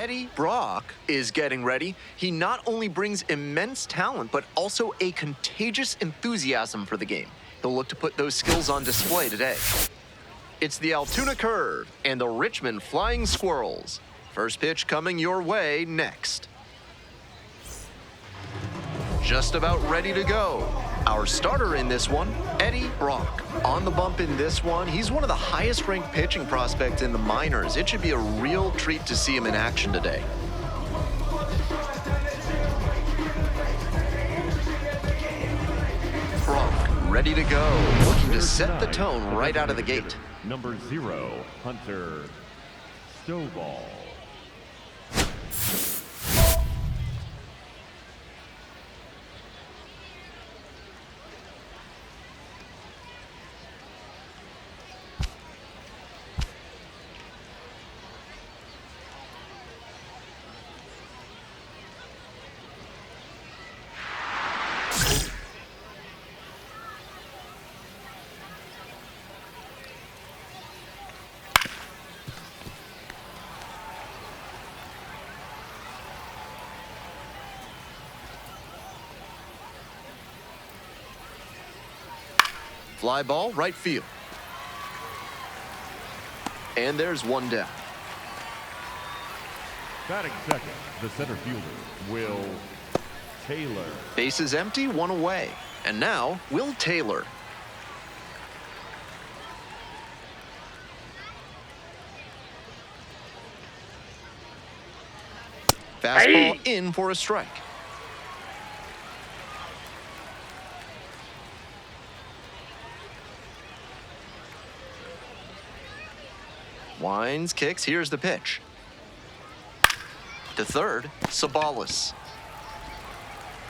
Eddie Brock is getting ready. He not only brings immense talent, but also a contagious enthusiasm for the game. He'll look to put those skills on display today. It's the Altoona Curve and the Richmond Flying Squirrels. First pitch coming your way next. Just about ready to go. Our starter in this one, Eddie Brock. On the bump in this one, he's one of the highest ranked pitching prospects in the minors. It should be a real treat to see him in action today. Brock, ready to go. Looking to set the tone right out of the gate. Number 0, Hunter Stovall. Fly ball, right field. And there's one down. Batting second, the center fielder, Will Taylor. Bases empty, one away. And now, Will Taylor. Fastball in for a strike. Winds, kicks, here's the pitch. To third, Sabalas.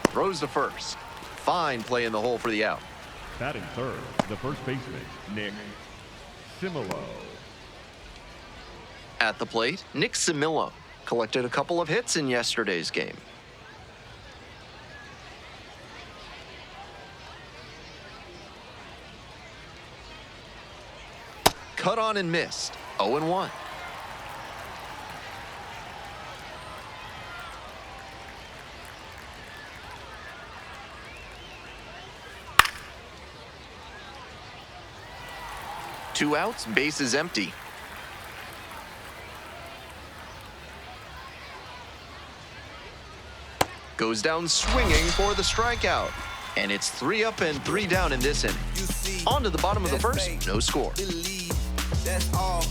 Throws to first. Fine play in the hole for the out. Batting third, the first baseman, Nick Similo. At the plate, Nick Similo collected a couple of hits in yesterday's game. Cut on and missed. 0-1. Two outs, bases empty. Goes down swinging for the strikeout. And it's 3 up and 3 down in this inning. On to the bottom of the first, no score. That's all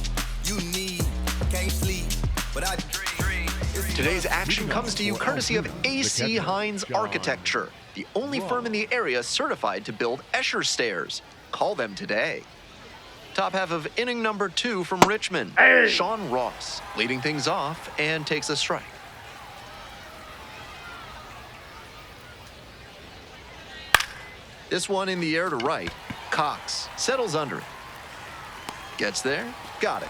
you need. Can't sleep, but I dream. Today's action comes to you courtesy of A.C. Hines Architecture, the only firm in the area certified to build Escher stairs. Call them today. Top half of inning number 2 from Richmond. Sean Ross leading things off and takes a strike. This one in the air to right. Cox settles under it. Gets there, got it.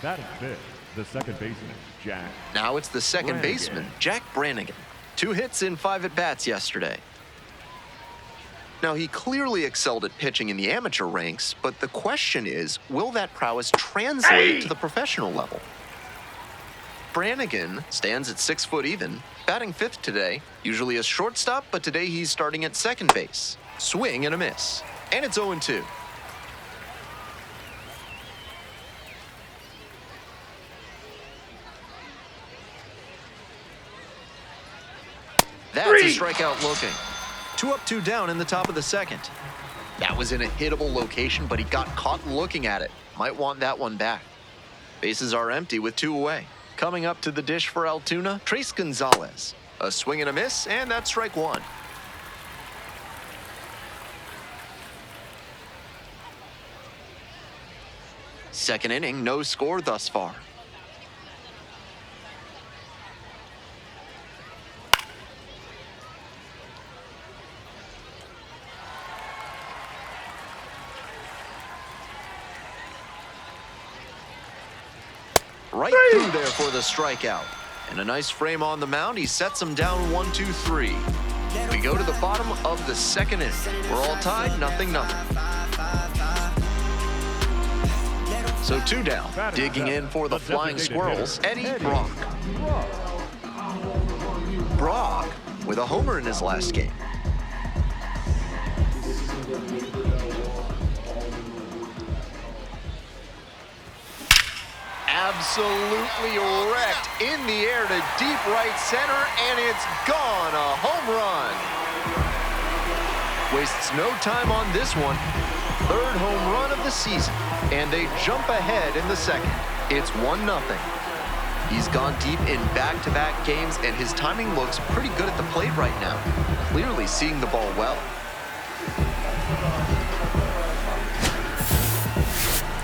Batting fifth, the second baseman, Jack. Now it's the second baseman, Jack Brannigan. 2 hits in 5 at-bats yesterday. Now, he clearly excelled at pitching in the amateur ranks, but the question is, will that prowess translate to the professional level? Brannigan stands at 6 foot even, batting 5th today, usually a shortstop, but today he's starting at second base. Swing and a miss. And it's 0-2. That's a strikeout looking. 2 up, 2 down in the top of the second. That was in a hittable location, but he got caught looking at it. Might want that one back. Bases are empty with 2 away. Coming up to the dish for Altoona, Trace Gonzalez. A swing and a miss, and that's strike 1. Second inning, no score thus far. Right through there for the strikeout. And a nice frame on the mound. He sets him down 1-2-3. We go to the bottom of the second inning. We're all tied, 0-0. So 2 down. Digging in for the Flying Squirrels, Eddie Brock. Brock with a homer in his last game. Absolutely wrecked in the air to deep right center, and it's gone. A home run. Wastes no time on this one. 3rd home run of the season, and they jump ahead in the 2nd. It's 1-0. He's gone deep in back-to-back games, and his timing looks pretty good at the plate right now. Clearly seeing the ball well.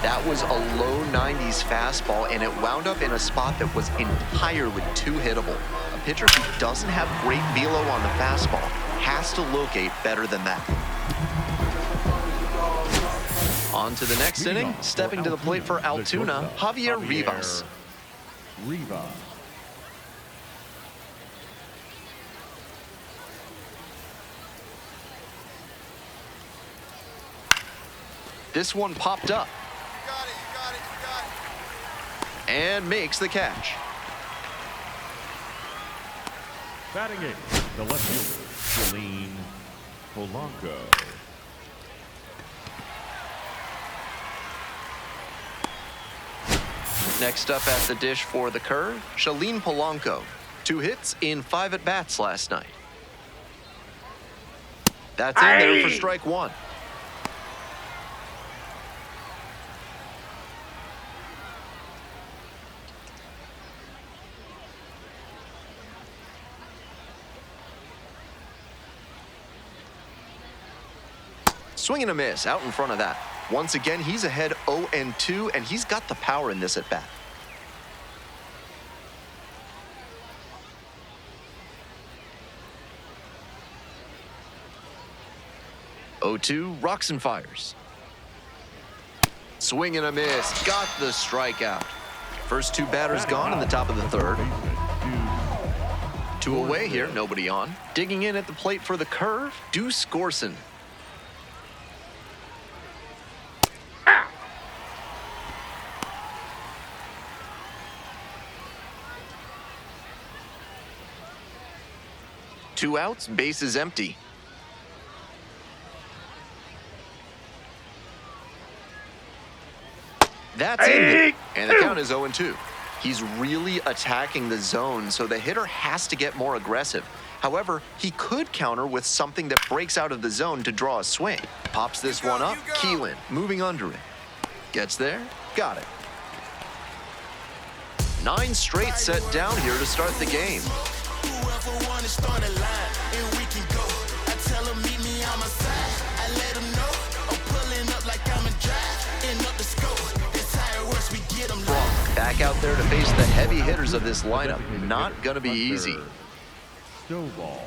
That was a low 90s fastball, and it wound up in a spot that was entirely too hittable. A pitcher who doesn't have great velo on the fastball has to locate better than that. On to the next inning, stepping to the plate for Altoona, Javier Rivas. This one popped up. You got it. And makes the catch. Batting it, the left fielder, Shutout Polanco. Next up at the dish for the curve, Shutout Polanco. 2 hits in 5 at-bats last night. That's in there for strike 1. Swing and a miss out in front of that. Once again, he's ahead 0-2, and he's got the power in this at-bat. Rocks and fires. Swing and a miss. Got the strikeout. First 2 batters gone in the top of the 3rd. 2 away here, nobody on. Digging in at the plate for the curve, Deuce Gorson. Two outs, bases empty. That's in there, and the count is 0-2. He's really attacking the zone, so the hitter has to get more aggressive. However, he could counter with something that breaks out of the zone to draw a swing. Pops this one up, Keelan, moving under it. Gets there, got it. 9 straight set down here to start the game. Whoever wanna start a line, and we can go. I tell them meet me on my side. I let them know I'm pulling up like I'm a drive. And up the scope. That's how it works. We get them Brock back out there to face the heavy hitters of this lineup. Not gonna be easy. Snowball.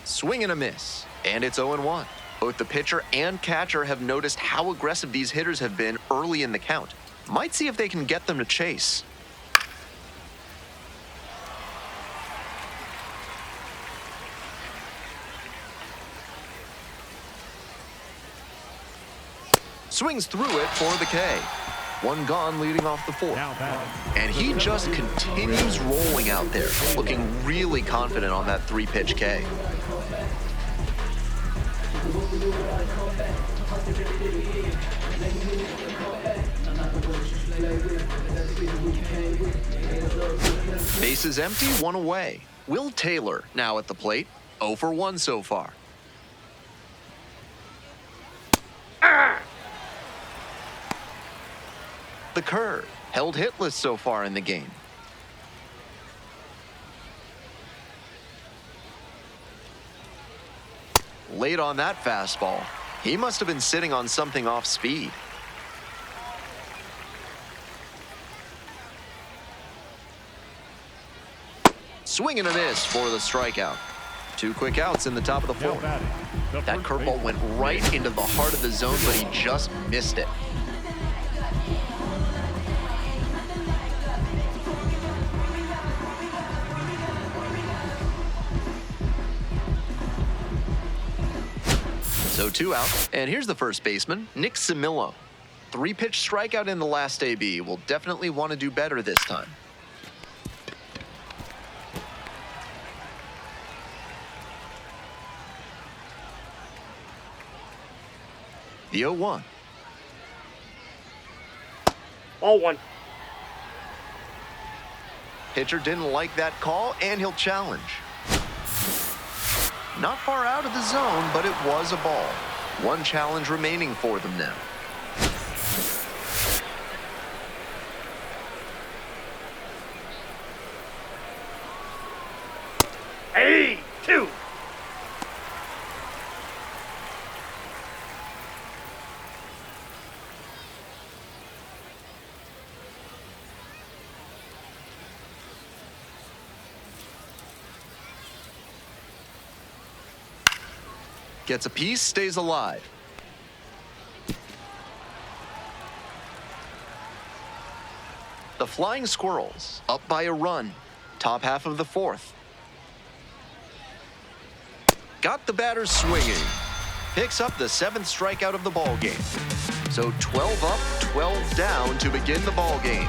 Swing and a miss, and it's 0-1. Both the pitcher and catcher have noticed how aggressive these hitters have been early in the count. Might see if they can get them to chase. Swings through it for the K. 1 gone leading off the 4th. And he just continues rolling out there, looking really confident on that 3-pitch K. Bases empty, 1 away. Will Taylor now at the plate, 0 for 1 so far. The curve, held hitless so far in the game. Late on that fastball. He must have been sitting on something off speed. Swing and a miss for the strikeout. 2 quick outs in the top of the Now 4th. batting, the That first curveball went baseman, right into the heart of the zone, but he just missed it. So 2 out, and here's the first baseman, Nick Simillo. 3-pitch strikeout in the last AB. Will definitely want to do better this time. The 0-1. Ball 1. Pitcher didn't like that call, and he'll challenge. Not far out of the zone, but it was a ball. 1 challenge remaining for them now. Hey, 2. Gets a piece, stays alive. The Flying Squirrels up by a run. Top half of the 4th. Got the batters swinging. Picks up the 7th strikeout of the ball game. So 12 up, 12 down to begin the ball game.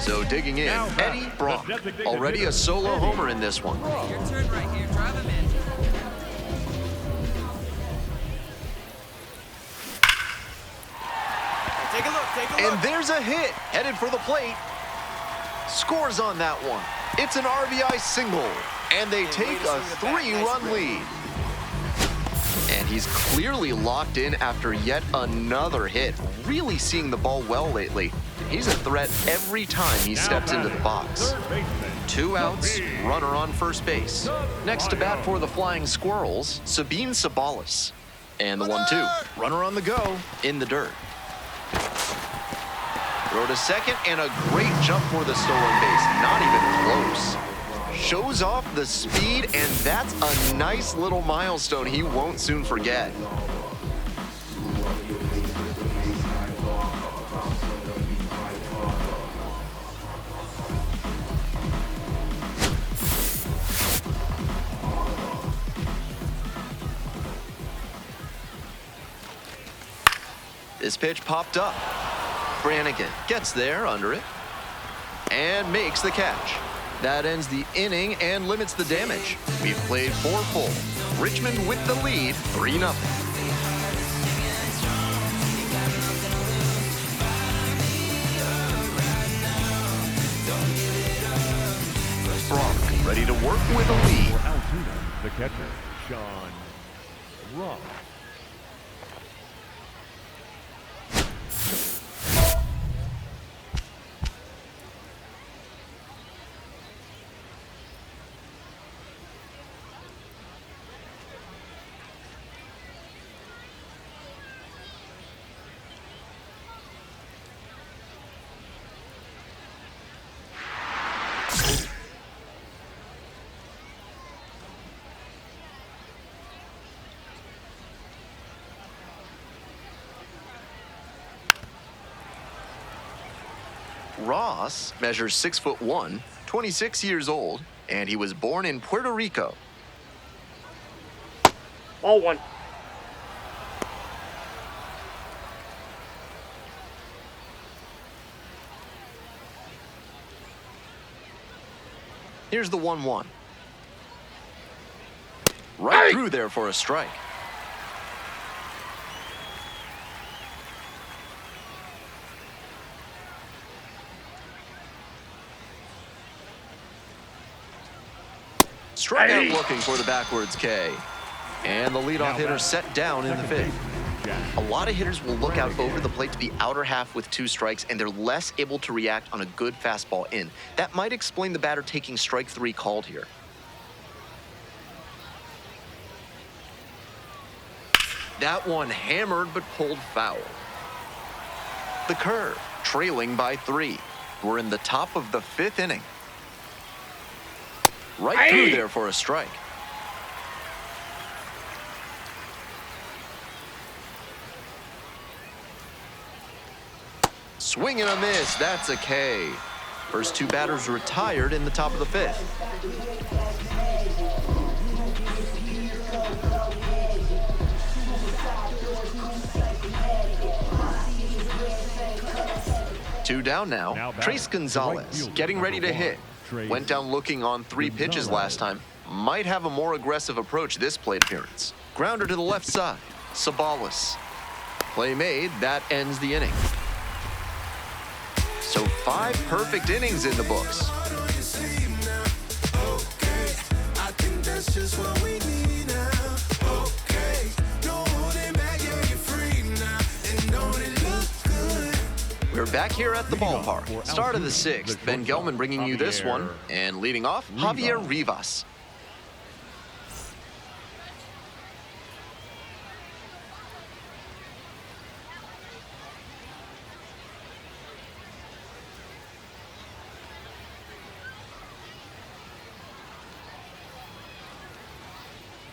So digging in, Now batting, Eddie the Brock. designated Already hitter, a solo Eddie. homer in this one. Your turn right here. Drive him in. Take a look, take a look. And there's a hit, headed for the plate. Scores on that one. It's an RBI single, and they take a 3-run lead. And he's clearly locked in after yet another hit. Really seeing the ball well lately. He's a threat every time he Now steps into the batting, box. third baseman, 2 outs, Sabine. runner on first base. Next to bat for the Flying Squirrels, Sabine Sabalas. And the 1-2, runner on the go, in the dirt. Throw to second, and a great jump for the stolen base. Not even close. Shows off the speed, and that's a nice little milestone he won't soon forget. This pitch popped up. Brannigan gets there under it and makes the catch. That ends the inning and limits the damage. We've played 4 full. Richmond with the lead, 3-0. Brock ready to work with a lead. For Altoona, the catcher, Sean Ross. Ross measures 6'1", 26 years old, and he was born in Puerto Rico. Ball 1. Here's the 1-1. Right through there for a strike. Strikeout looking for the backwards K. And the leadoff hitter set down in the 5th. A lot of hitters will look out over the plate to the outer half with 2 strikes, and they're less able to react on a good fastball in. That might explain the batter taking strike 3 called here. That one hammered but pulled foul. The curve, trailing by 3. We're in the top of the 5th inning. Right through there for a strike. Swing and a miss, that's a K. First 2 batters retired in the top of the 5th. Two down now. Trace Gonzalez getting ready to hit. Went down looking on 3 pitches last time. Might have a more aggressive approach this plate appearance. Grounder to the left side. Sabalas. Play made. That ends the inning. So 5 perfect innings in the books. We're back here at the ballpark. Start of the 6th. Ben Gelman bringing you this one. And leading off, Javier Rivas.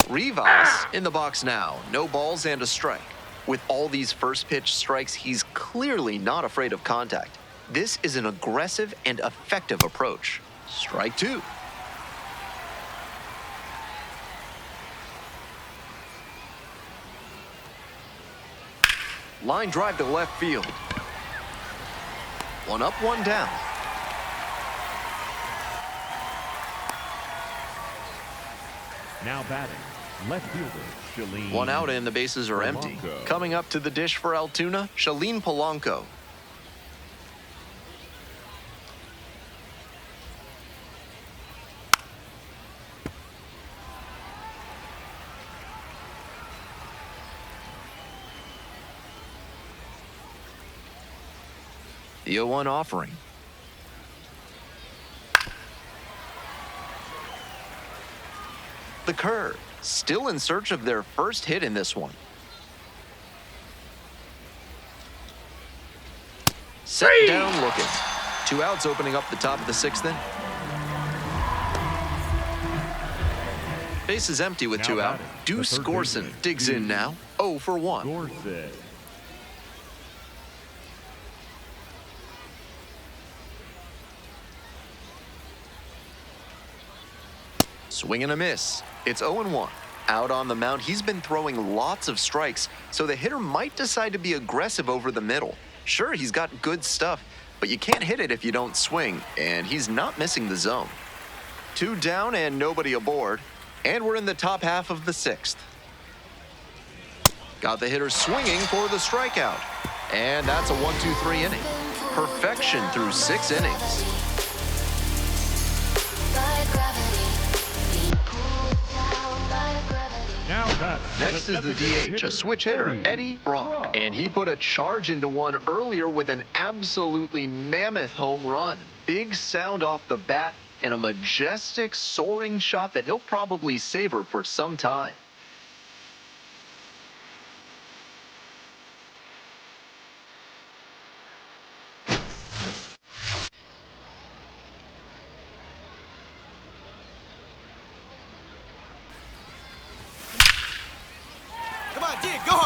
Rivas in the box now. No balls and a strike. With all these first pitch strikes, he's clearly not afraid of contact. This is an aggressive and effective approach. Strike 2. Line drive to left field. 1 up, 1 down. Now batting, left fielder, Shalene. 1 out and the bases are empty. Coming up to the dish for Altoona, Shalene Polanco. The 0-1 offering. The curve, still in search of their first hit in this one. Set down looking. 2 outs opening up the top of the 6th inning. Base is empty with 2 out. Deuce Gorson digs in now. 0 for 1. Gorson. Swing and a miss. It's 0-1. Out on the mound, he's been throwing lots of strikes, so the hitter might decide to be aggressive over the middle. Sure, he's got good stuff, but you can't hit it if you don't swing, and he's not missing the zone. 2 down and nobody aboard, and we're in the top half of the 6th. Got the hitter swinging for the strikeout, and that's a 1-2-3 inning. Perfection through 6 innings. Next is the DH, a switch hitter, Eddie Brock. And he put a charge into one earlier with an absolutely mammoth home run. Big sound off the bat and a majestic soaring shot that he'll probably savor for some time.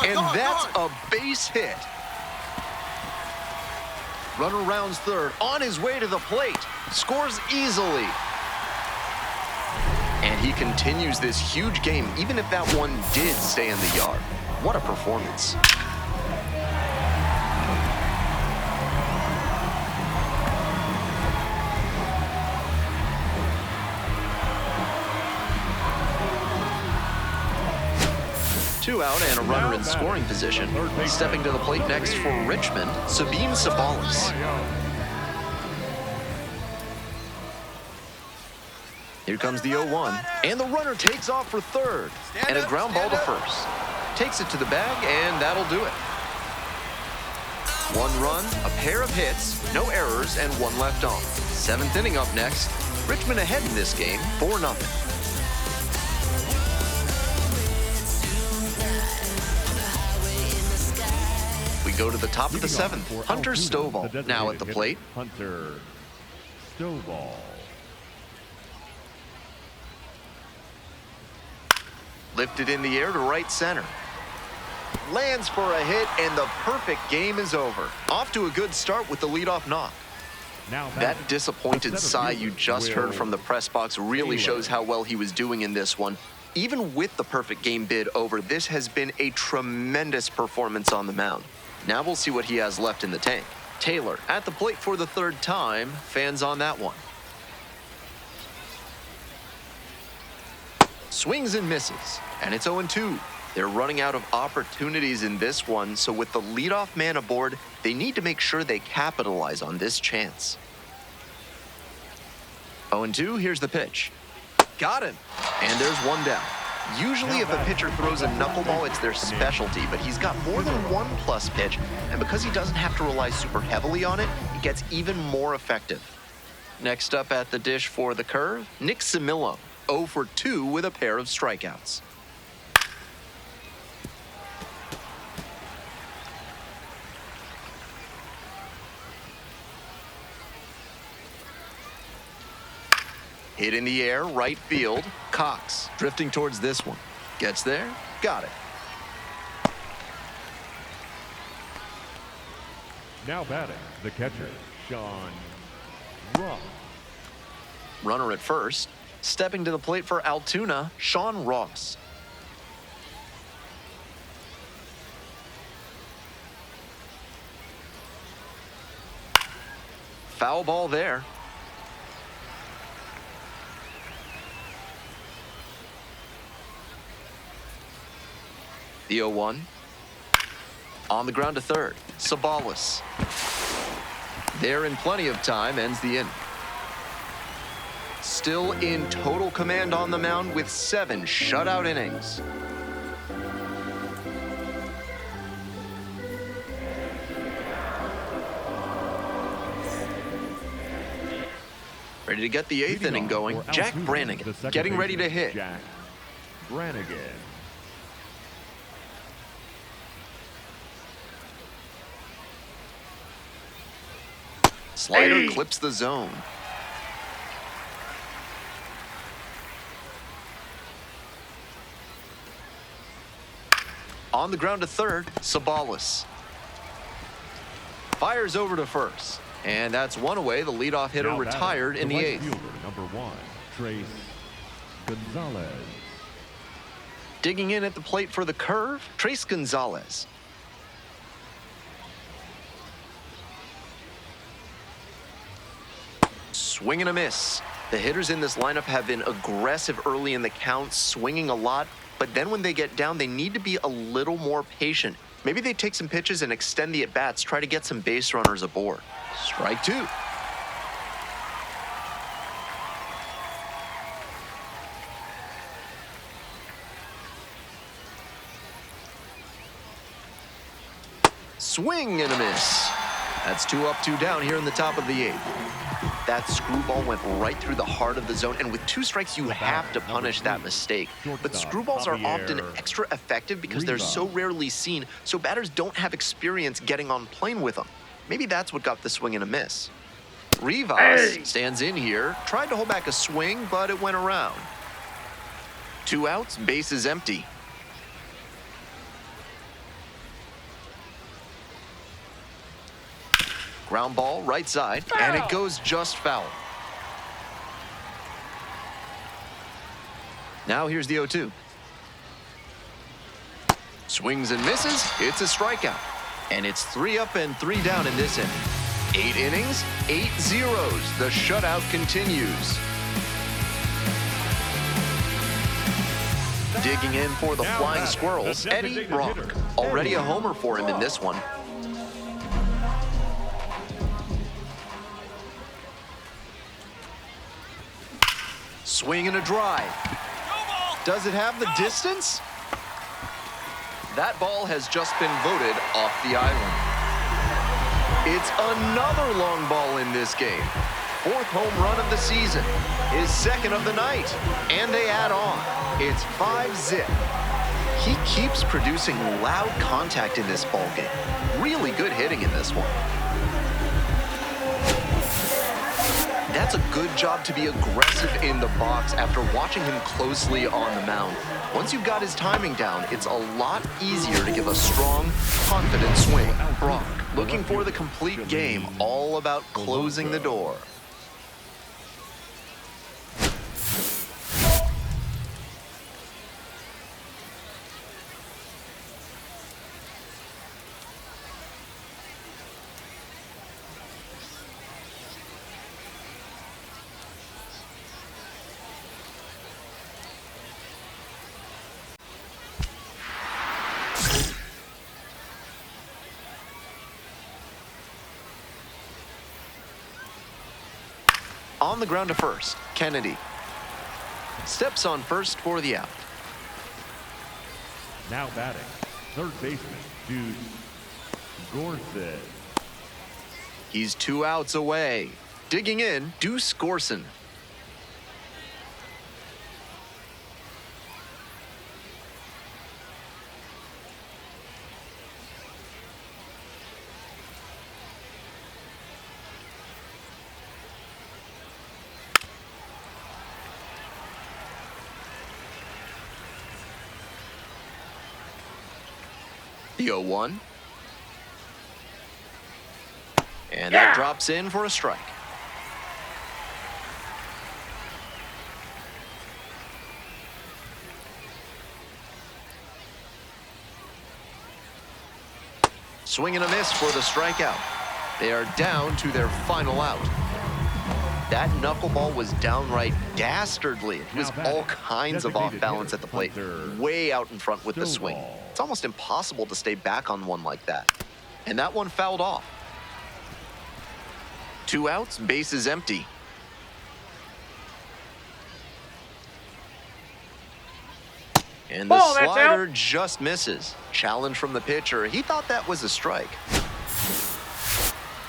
And that's a base hit. Runner rounds third, on his way to the plate, scores easily. And he continues this huge game, even if that one did stay in the yard. What a performance. Two out and a runner in scoring position. Stepping to the plate next for Richmond, Sabine Sabalas. Here comes the 0-1, and the runner takes off for third, and a ground ball to first. Takes it to the bag, and that'll do it. 1 run, a pair of hits, no errors, and 1 left on. 7th inning up next. Richmond ahead in this game, 4-0. We go to the top of the Leading off seventh. for Hunter Altoona, Stovall the now at the designated plate. hitter, Hunter Stovall. Lifted in the air to right center. Lands for a hit, and the perfect game is over. Off to a good start with the leadoff knock. Now That batting, disappointed the center sigh fielder, you just Will heard from the press box really Taylor. shows how well he was doing in this one. Even with the perfect game bid over, this has been a tremendous performance on the mound. Now we'll see what he has left in the tank. Taylor at the plate for the third time. Fans on that one. Swings and misses, and it's 0-2. They're running out of opportunities in this one, so with the leadoff man aboard, they need to make sure they capitalize on this chance. 0-2, here's the pitch. Got him, and there's one down. Usually if a pitcher throws a knuckleball, it's their specialty, but he's got more than one plus pitch, and because he doesn't have to rely super heavily on it, it gets even more effective. Next up at the dish for the curve, Nick Simillo, 0 for 2 with a pair of strikeouts. Hit in the air, right field. Cox drifting towards this one. Gets there, got it. Now batting, the catcher, Sean Ross. Runner at first. Stepping to the plate for Altoona, Sean Ross. Foul ball there. The 0-1. On the ground to third. Sabalas. There in plenty of time, ends the inning. Still in total command on the mound with 7 shutout innings. Ready to get the 8th Leading inning off going, for Jack Altoona, Brannigan the second getting ready to baseman, hit. Jack Brannigan. Slider Hey! clips the zone. On the ground to third, Sabalas. Fires over to first. And that's one away. The leadoff hitter Now batting, retired in the right 8th. fielder, number 1, Trace Gonzalez. Digging in at the plate for the curve, Trace Gonzalez. Swing and a miss. The hitters in this lineup have been aggressive early in the count, swinging a lot, but then when they get down, they need to be a little more patient. Maybe they take some pitches and extend the at-bats, try to get some base runners aboard. Strike 2. Swing and a miss. That's 2 up, 2 down here in the top of the 8th. That screwball went right through the heart of the zone, and with 2 strikes, you have to punish that mistake. But screwballs are often extra effective because they're so rarely seen, so batters don't have experience getting on plane with them. Maybe that's what got the swing and a miss. Rivas stands in here, tried to hold back a swing, but it went around. 2 outs, base is empty. Ground ball, right side, and it goes just foul. Now here's the 0-2. Swings and misses, it's a strikeout. And it's 3 up and 3 down in this inning. 8 innings, 8 zeros. The shutout continues. Digging in for the Now Flying batting, Squirrels, the Eddie designated Brock. hitter, Already a Eddie homer for him in this one. Swing and a drive. Does it have the distance? That ball has just been voted off the island. It's another long ball in this game. 4th home run of the season. His 2nd of the night. And they add on. It's 5-zip. He keeps producing loud contact in this ball game. Really good hitting in this one. That's a good job to be aggressive in the box after watching him closely on the mound. Once you've got his timing down, it's a lot easier to give a strong, confident swing. Brock, looking for the complete game, all about closing the door. On the ground to first, Kennedy. Steps on first for the out. Now batting, third baseman, Deuce Gorson. He's 2 outs away. Digging in, Deuce Gorson. The 0-1. And that drops in for a strike. Swing and a miss for the strikeout. They are down to their final out. That knuckleball was downright dastardly. It was all kinds of off balance at the plate, way out in front with the swing. It's almost impossible to stay back on one like that. And that one fouled off. 2 outs, bases empty. And the slider just misses. Challenge from the pitcher. He thought that was a strike.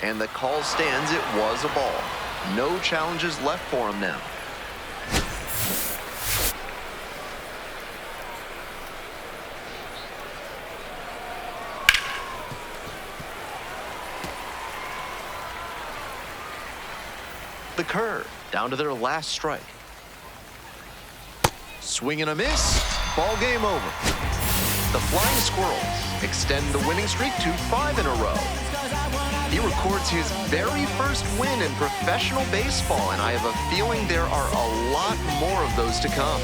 And the call stands, it was a ball. No challenges left for him now. The curve, down to their last strike. Swing and a miss. Ball game over. The Flying Squirrels extend the winning streak to 5 in a row. He records his very first win in professional baseball, and I have a feeling there are a lot more of those to come.